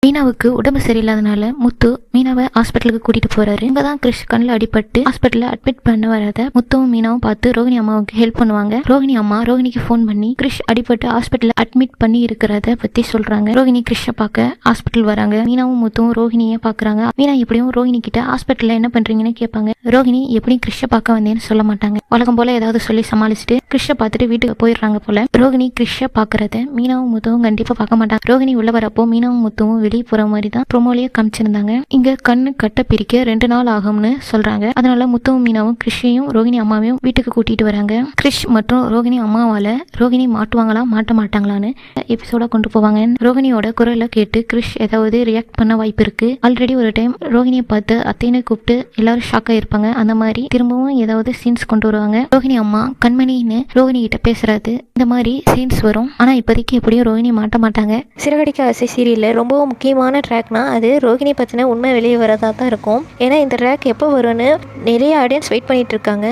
மீனாவுக்கு உடம்பு சரியில்லாதனால முத்து மீனாவை ஹாஸ்பிட்டலுக்கு கூட்டிட்டு போறாரு. இங்கதான் கிறிஷ் கண்ணில் அடிபட்டு ஹாஸ்பிட்டல்ல அட்மிட் பண்ண வரத முத்துவும் மீனாவும் பார்த்து ரோகிணி அம்மாவுக்கு ஹெல்ப் பண்ணுவாங்க. ரோகிணி அம்மா ரோகிணிக்கு ஃபோன் பண்ணி கிறிஷ் அடிபட்டு ஹாஸ்பிட்டல்ல அட்மிட் பண்ணி இருக்கிறத பத்தி சொல்றாங்க. ரோகிணி கிறிஷை பார்க்க ஹாஸ்பிட்டல் வராங்க. மீனாவும் முத்துவும் ரோகிணியை பாக்குறாங்க. மீனா எப்படியும் ரோகிணி கிட்ட ஹாஸ்பிட்டல்ல என்ன பண்றீங்கன்னு கேட்பாங்க. ரோகிணி எப்படியும் கிறிஷை பார்க்க வந்தேன்னு சொல்ல மாட்டாங்க. வழக்கம் போல ஏதாவது சொல்லி சமாளிச்சுட்டு கிறிஷை பார்த்துட்டு வீட்டுக்கு போயிடுறாங்க போல. ரோகிணி கிறிஷை பாக்குறத மீனாவும் முத்துவும் கண்டிப்பா பார்க்க மாட்டாங்க. ரோகிணி உள்ள வரப்போ மீனாவும் முத்துவும் வெளியே போற மாதிரி தான் ப்ரோமோலயே காமிச்சிருந்தாங்க. இங்க கண்ணு கட்ட பிரிக்க 2 நாள் ஆகும்னு சொல்றாங்க. அதனால முத்துவும் மீனாவும் கிறிஷையும் ரோகிணி அம்மாவையும் வீட்டுக்கு கூட்டிட்டு வராங்க. கிறிஷ் மற்றும் ரோகிணி அம்மாவால ரோகிணி மாட்டுவாங்களா மாட்ட மாட்டாங்களான்னு எபிசோட கொண்டு போவாங்க. ரோகிணியோட குரலை கேட்டு கிறிஷ் ஏதாவது ரியாக்ட் பண்ண வாய்ப்பு இருக்கு. ஆல்ரெடி ஒரு டைம் ரோகிணியை பார்த்து அத்தைன்னு கூப்பிட்டு எல்லாரும் ஷாக் ஆயிருப்பாங்க. அந்த மாதிரி திரும்பவும் ஏதாவது சீன்ஸ் கொண்டு வருவாங்க. ரோகிணி அம்மா கண்மணின்னு ரோகிணி கிட்ட பேசுறது, இந்த மாதிரி சீன்ஸ் வரும். ஆனா இப்போதைக்கு எப்படியும் ரோகிணி மாட்ட மாட்டாங்க. சிறகடிக்க ஆசை சீரியல்ல ரொம்பவும் முக்கியமான ட்ராக்னா அது ரோகிணி பத்தின உண்மை வெளியே வரதா தான் இருக்கும். ஏன்னா இந்த ட்ராக் எப்போ வரும்னு நிறைய ஆடியன்ஸ் வெயிட் பண்ணிட்டு இருக்காங்க.